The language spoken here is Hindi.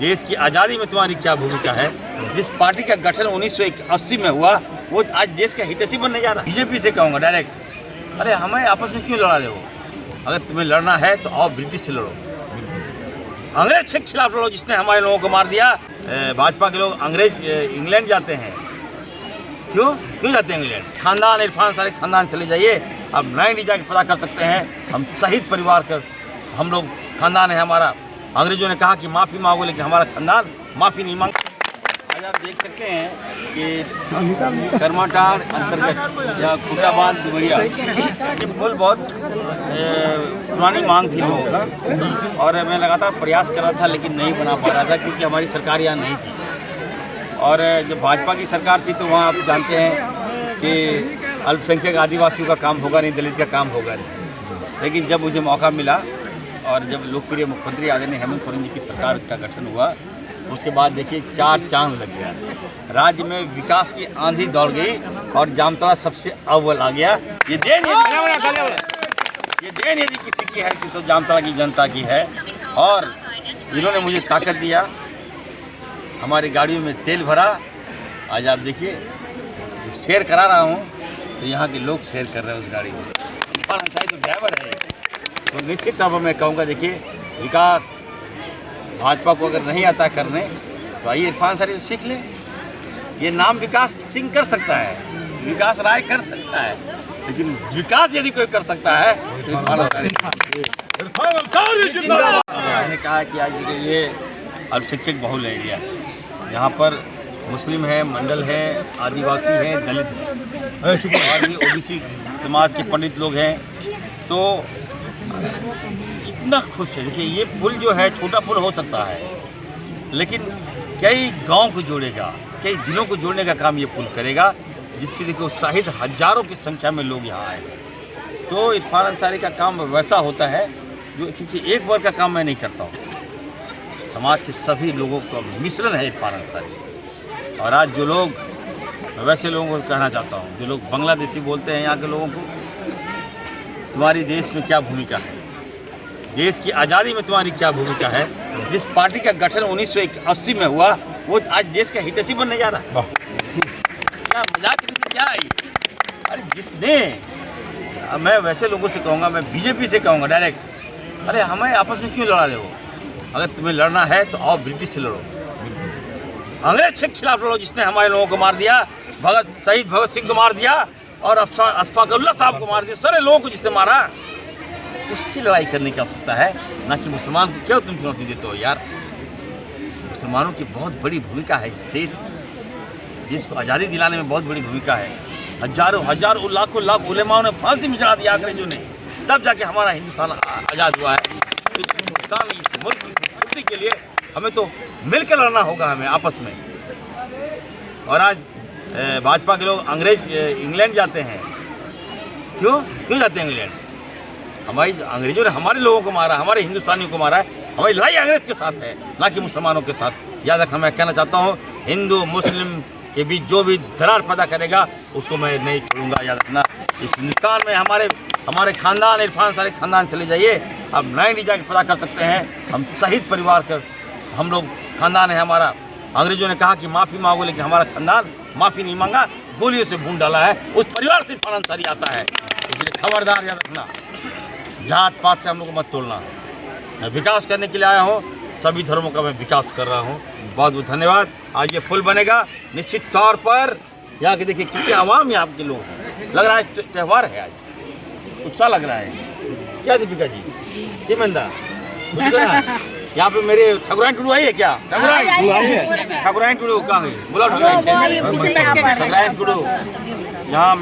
देश की आज़ादी में तुम्हारी क्या भूमिका है? जिस पार्टी का गठन 1980 में हुआ वो आज देश का हितैषी बनने जा रहा है। बीजेपी से कहूँगा डायरेक्ट, अरे हमें आपस में क्यों लड़ा रहे हो? अगर तुम्हें लड़ना है तो आओ ब्रिटिश से लड़ो, अंग्रेज के खिलाफ लड़ो जिसने हमारे लोगों को मार दिया। भाजपा के लोग अंग्रेज इंग्लैंड जाते हैं, क्यों जाते हैं इंग्लैंड? खानदान इरफान सारे खानदान चले जाइए, अब लाइन जाके पता कर सकते हैं। हम शहीद परिवार का हम लोग खानदान है हमारा। अंग्रेजों ने कहा कि माफ़ी मांगो, लेकिन हमारा खानदान माफ़ी नहीं मांगता। आज आप देख सकते हैं कि करमाटाड़ अंतर्गत या खुटाबाद दुबरिया ये पुल बहुत पुरानी मांग थी लोगों का, और मैं लगातार प्रयास कर रहा था लेकिन नहीं बना पा रहा था क्योंकि हमारी सरकार यहाँ नहीं थी। और जब भाजपा की सरकार थी तो वहाँ आप जानते हैं कि अल्पसंख्यक आदिवासियों का काम होगा नहीं, दलित का काम होगा नहीं। लेकिन जब मुझे मौका मिला और जब लोकप्रिय मुख्यमंत्री आदरणीय हेमंत सोरेन जी की सरकार का गठन हुआ, उसके बाद देखिए 4 चांद लग गया। राज्य में विकास की आंधी दौड़ गई और जामताड़ा सबसे अव्वल आ गया। ये देन यदि किसी की है कि तो जामताड़ा की जनता की है। और इन्होंने मुझे ताकत दिया, हमारी गाड़ियों में तेल भरा। आज आप देखिए जो शेयर करा रहा हूँ तो यहाँ के लोग शेयर कर रहे हैं उस गाड़ी में। इरफान अंसारी तो ड्राइवर है, तो निश्चित तौर पर मैं कहूँगा देखिए विकास भाजपा को अगर नहीं आता करने तो आइए इरफान अंसारी से सीख ले। ये नाम विकास सिंह कर सकता है, विकास राय कर सकता है, लेकिन विकास यदि कोई कर सकता है तो इरफान अंसारी। मैंने कहा कि आज देखिए ये अल्पशिक्षित बहुल एरिया है, यहाँ पर मुस्लिम है, मंडल है, आदिवासी हैं, दलित हैं और भी ओबीसी समाज के पंडित लोग हैं। तो कितना खुश है। देखिए ये पुल जो है छोटा पुल हो सकता है, लेकिन कई गांव को जोड़ेगा, कई दिलों को जोड़ने का काम ये पुल करेगा, जिससे देखिए उत्साहित हजारों की संख्या में लोग यहाँ आए। तो इरफान अंसारी का काम वैसा होता है जो किसी एक वर्ग का काम मैं नहीं करता हूँ, समाज के सभी लोगों का मिश्रण है इरफान अंसारी। और आज जो लोग, मैं वैसे लोगों को कहना चाहता हूँ जो लोग बांग्लादेशी बोलते हैं यहाँ के लोगों को, तुम्हारी देश में क्या भूमिका है? देश की आज़ादी में तुम्हारी क्या भूमिका है? जिस पार्टी का गठन 1980 में हुआ वो आज देश का हितैषी बनने जा रहा है। क्या मजाक क्या आई? अरे जिसने, मैं वैसे लोगों से कहूँगा, मैं बीजेपी से कहूँगा डायरेक्ट, अरे हमें आपस में क्यों लड़ा रहे हो? अगर तुम्हें लड़ना है तो आओ ब्रिटिश से लड़ो, अंग्रेज के खिलाफ लड़ो जिसने हमारे लोगों को मार दिया। शहीद भगत सिंह को मार दिया और अशफाक उल्लाह साहब को मार दिया, सारे लोगों को जिसने मारा, उससे लड़ाई करने की आवश्यकता है, ना कि मुसलमान को क्यों तुम चुनौती देते हो यार? मुसलमानों की बहुत बड़ी भूमिका है इस देश को आज़ादी दिलाने में बहुत बड़ी भूमिका है। हजारों लाख उलेमाओं ने फांसी में चढ़ा दिया अंग्रेजों ने, तब जाके हमारा हिंदुस्तान आज़ाद हुआ है। इस हिंदुस्तान, इस मुल्क की खूबसूरती के लिए हमें तो मिलकर लड़ना होगा, हमें आपस में। और आज भाजपा के लोग अंग्रेज इंग्लैंड जाते हैं, क्यों जाते हैं इंग्लैंड? हमारी अंग्रेजों ने हमारे लोगों को मारा, हमारे हिंदुस्तानियों को मारा है। हमारी लड़ाई अंग्रेज के साथ है, ना कि मुसलमानों के साथ। याद रखना, मैं कहना चाहता हूँ हिंदू मुस्लिम के बीच जो भी दरार पैदा करेगा उसको मैं नहीं छोड़ूंगा। याद रखना, इस हिंदुस्तान में हमारे खानदान इरफान सारे खानदान चले जाइए, अब लाइन जाके पता कर सकते हैं। हम शहीद परिवार का हम लोग खानदान है हमारा। अंग्रेजों ने कहा कि माफ़ी मांगो, लेकिन हमारा खानदान माफ़ी नहीं मांगा, गोलियों से भून डाला है। उस परिवार से इरफान अंसारी आता है, इसलिए खबरदार याद रखना, जात पात से हम लोग को मत तोड़ना। मैं विकास करने के लिए आया हूँ, सभी धर्मों का मैं विकास कर रहा हूँ। बहुत बहुत धन्यवाद। आज ये पुल बनेगा निश्चित तौर पर। यहाँ के देखिए कितने आवाम यहाँ के लोग हैं, लग रहा है त्यौहार है, आज उत्साह लग रहा है। क्या दीपिका जी, ये मंदा यहाँ पे मेरे ठकुराइन टुडू आई है क्या? ठकुराइन टुडू कहाँ है? बोला ठकुराइन टुडू यहाँ